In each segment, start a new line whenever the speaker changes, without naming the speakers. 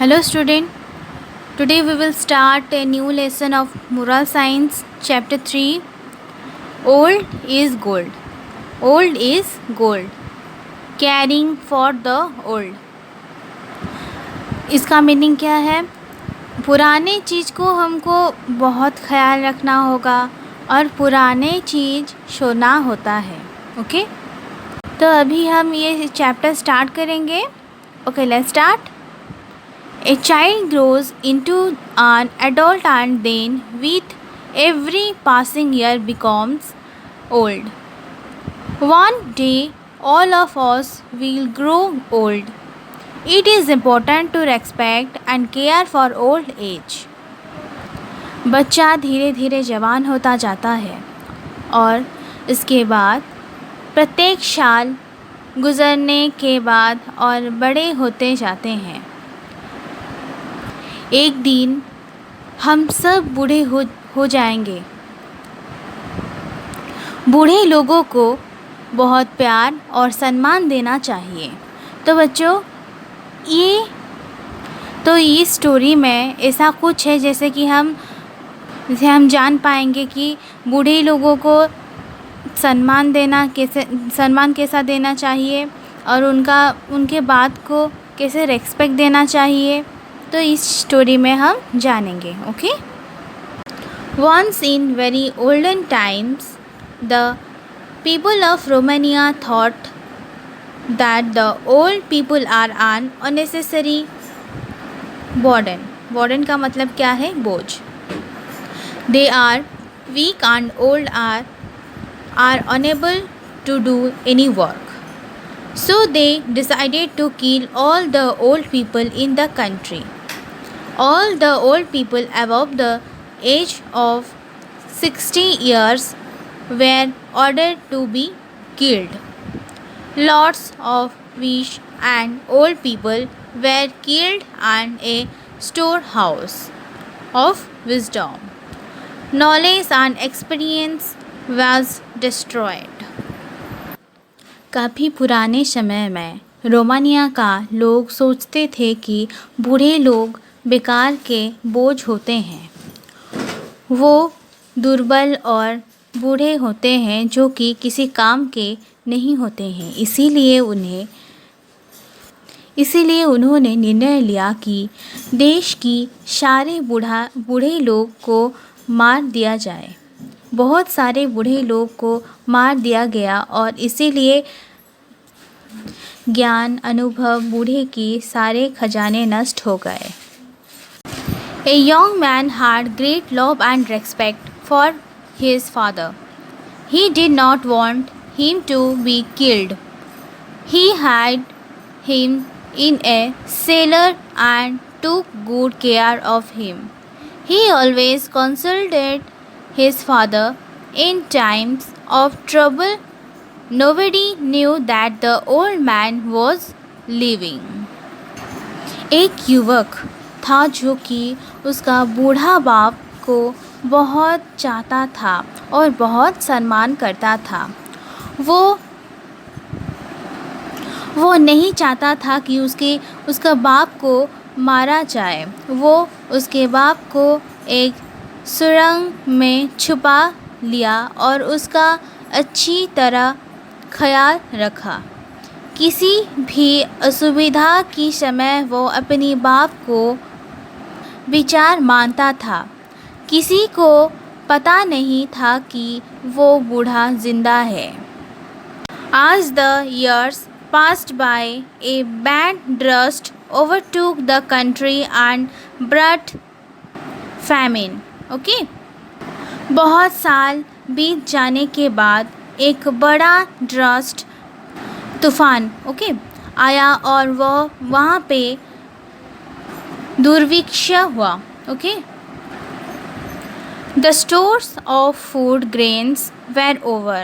Hello student, today we will start a new lesson of Moral Science chapter 3. Old is gold. Old is gold. Caring for the old. इसका meaning क्या है? पुराने चीज़ को हमको बहुत ख्याल रखना होगा और पुराने चीज़ छोड़ना होता है. ओके, तो अभी हम ये चैप्टर स्टार्ट करेंगे. Okay, let's start. A child grows into an adult and then with every passing year becomes old. One day all of us will grow old. It is important to respect and care for old age. बच्चा धीरे धीरे जवान होता जाता है और इसके बाद प्रत्येक साल गुज़रने के बाद और बड़े होते जाते हैं. एक दिन हम सब बूढ़े हो जाएंगे. बूढ़े लोगों को बहुत प्यार और सम्मान देना चाहिए. तो बच्चों, इस स्टोरी में ऐसा कुछ है जैसे हम जान पाएंगे कि बूढ़े लोगों को सम्मान कैसा देना चाहिए और उनके बात को कैसे रेस्पेक्ट देना चाहिए. तो इस स्टोरी में हम जानेंगे. Okay. Once in very olden times, the people of Romania thought that the old people are an unnecessary burden. Burden का मतलब क्या है? बोझ. They are weak and old are unable to do any work. So they decided to kill all the old people in the country. All the old people above the age of 60 years were ordered to be killed. Lots of wish and old people were killed and a storehouse of wisdom, knowledge and experience was destroyed. काफ़ी पुराने समय में Romania का लोग सोचते थे कि बूढ़े लोग बेकार के बोझ होते हैं. वो दुर्बल और बूढ़े होते हैं जो कि किसी काम के नहीं होते हैं. इसीलिए उन्होंने निर्णय लिया कि देश की सारे बूढ़े लोग को मार दिया जाए. बहुत सारे बूढ़े लोग को मार दिया गया और इसीलिए ज्ञान, अनुभव, बूढ़े की सारे खजाने नष्ट हो गए. A young man had great love and respect for his father. He did not want him to be killed. He hid him in a cellar and took good care of him. He always consulted his father in times of trouble. Nobody knew that the old man was living. एक युवक था जो कि उसका बूढ़ा बाप को बहुत चाहता था और बहुत सम्मान करता था. वो नहीं चाहता था कि उसका बाप को मारा जाए. वो उसके बाप को एक सुरंग में छुपा लिया और उसका अच्छी तरह ख्याल रखा. किसी भी असुविधा की समय वो अपनी बाप को विचार मानता था. किसी को पता नहीं था कि वो बूढ़ा जिंदा है. As the years passed by, a bad drought overtook the country and brought famine. Okay? बहुत साल बीत जाने के बाद एक बड़ा ड्रास्ट, तूफान, आया और वहाँ पे दुर्भिक्ष हुआ. Okay. The stores of food grains were over.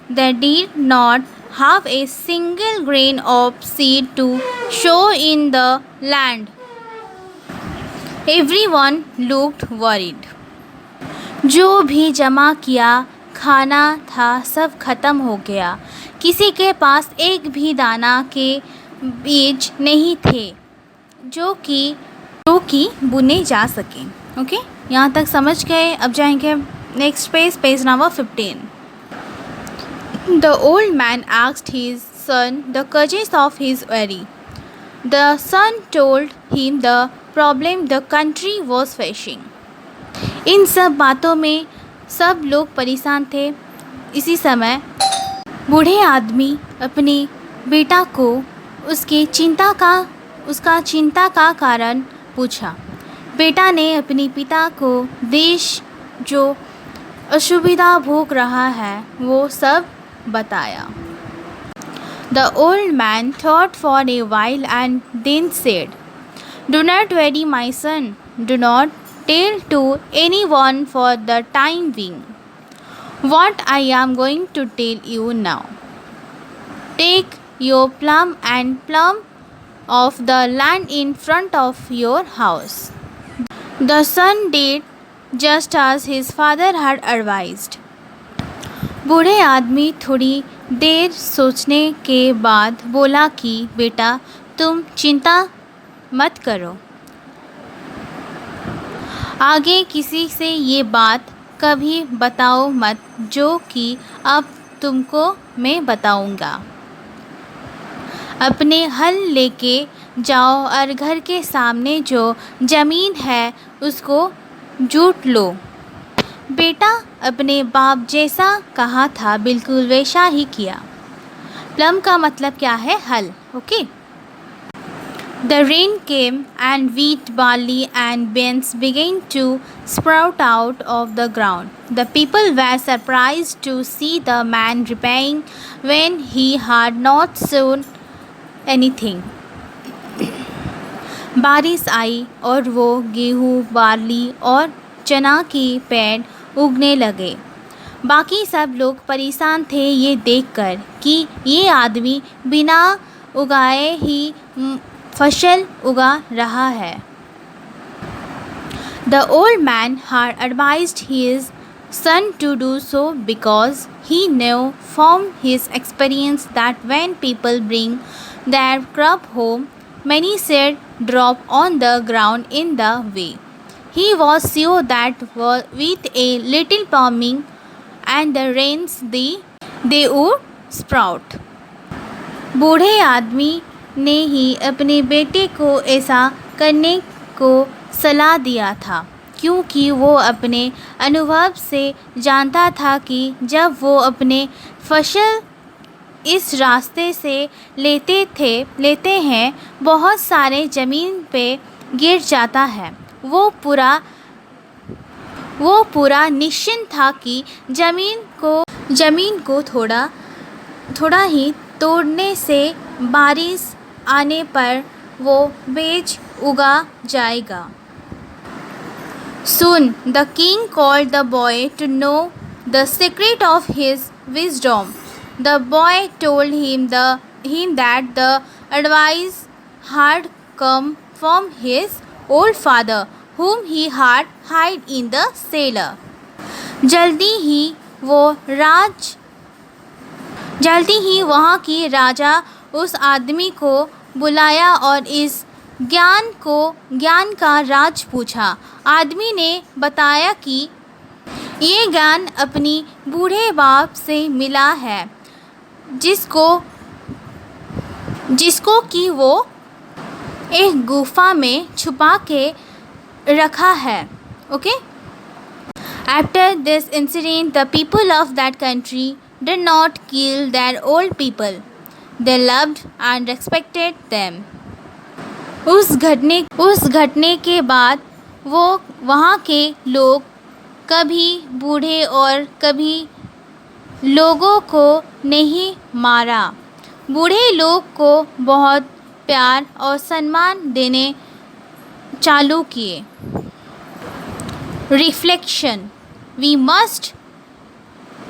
They did not have a single grain of seed to show in the land. Everyone looked worried. जो भी जमा किया खाना था सब खत्म हो गया. किसी के पास एक भी दाना के बीज नहीं थे. जो कि जो कि बुने जा सकें। ओके, यहाँ तक समझ गए। अब जाएंगे next page, page number 15। The old man asked his son the causes of his worry. The son told him the problem the country was facing. इन सब बातों में सब लोग परेशान थे। इसी समय बूढ़े आदमी अपने बेटा को उसका चिंता का कारण पूछा। बेटा ने अपने पिता को देश जो असुविधा भोग रहा है वो सब बताया। The old man thought for a while and then said, "Do not worry, my son. Do not tell to anyone for the time being what I am going to tell you now. Take your plum and plumb of the land in front of your house." The son did just as his father had advised. बूढ़े आदमी थोड़ी देर सोचने के बाद बोला कि बेटा तुम चिंता मत करो, आगे किसी से ये बात कभी बताओ मत जो कि अब तुमको मैं बताऊंगा। अपने हल लेके जाओ और घर के सामने जो ज़मीन है उसको जोत लो। बेटा अपने बाप जैसा कहा था बिल्कुल वैसा ही किया। प्लम का मतलब क्या है? हल। Okay. The rain came and wheat, barley and beans began to sprout out of the ground. The people were surprised to see the man repaying when he had not sown anything. बारिश आई और वो गेहूँ, barley और चना के पेड़ उगने लगे। बाकी सब लोग परेशान थे ये देखकर कि ये आदमी बिना उगाए ही फसल उगा रहा है। The old man had advised his son to do so because he knew from his experience that when people bring their crop home, many seed drop on the ground in the way. He was sure that with a little ploughing and the rains they would sprout. बूढ़े आदमी ने ही अपने बेटे को ऐसा करने को सलाह दिया था क्योंकि वो अपने अनुभव से जानता था कि जब वो अपने फसल इस रास्ते से लेते हैं बहुत सारे ज़मीन पे गिर जाता है। वो पूरा निश्चिंत था कि ज़मीन को थोड़ा ही तोड़ने से बारिश आने पर वो बीज उगा जाएगा। Soon the king called the boy to know the secret of his wisdom. The boy told him that the advice had come from his old father, whom he had hid in the cellar. जल्दी ही वहाँ की राजा उस आदमी को बुलाया और इस ज्ञान का राज पूछा। आदमी ने बताया कि ये ज्ञान अपनी बूढ़े बाप से मिला है जिसको कि वो एक गुफा में छुपा के रखा है। Okay. After this incident, the people of that country did not kill their old people. They loved and respected them. उस घटने के बाद वो वहाँ के लोग कभी बूढ़े और कभी लोगों को नहीं मारा। बूढ़े लोग को बहुत प्यार और सम्मान देने चालू किए। Reflection. We must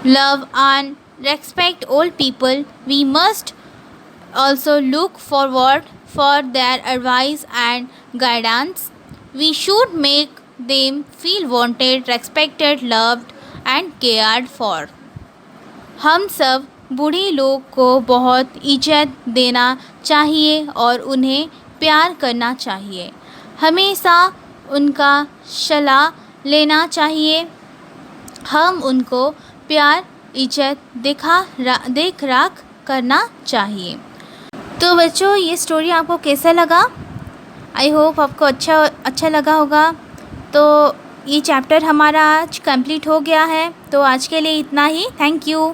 love and respect old people. We must also look forward for their advice and guidance. We should make them feel wanted, respected, loved and cared for. हम सब बूढ़े लोग को बहुत इज्जत देना चाहिए और उन्हें प्यार करना चाहिए। हमेशा उनका सलाह लेना चाहिए। हम उनको प्यार इज़्ज़त देख राख करना चाहिए। तो बच्चों, ये स्टोरी आपको कैसा लगा? आई होप आपको अच्छा लगा होगा। तो ये चैप्टर हमारा आज कंप्लीट हो गया है। तो आज के लिए इतना ही। Thank you.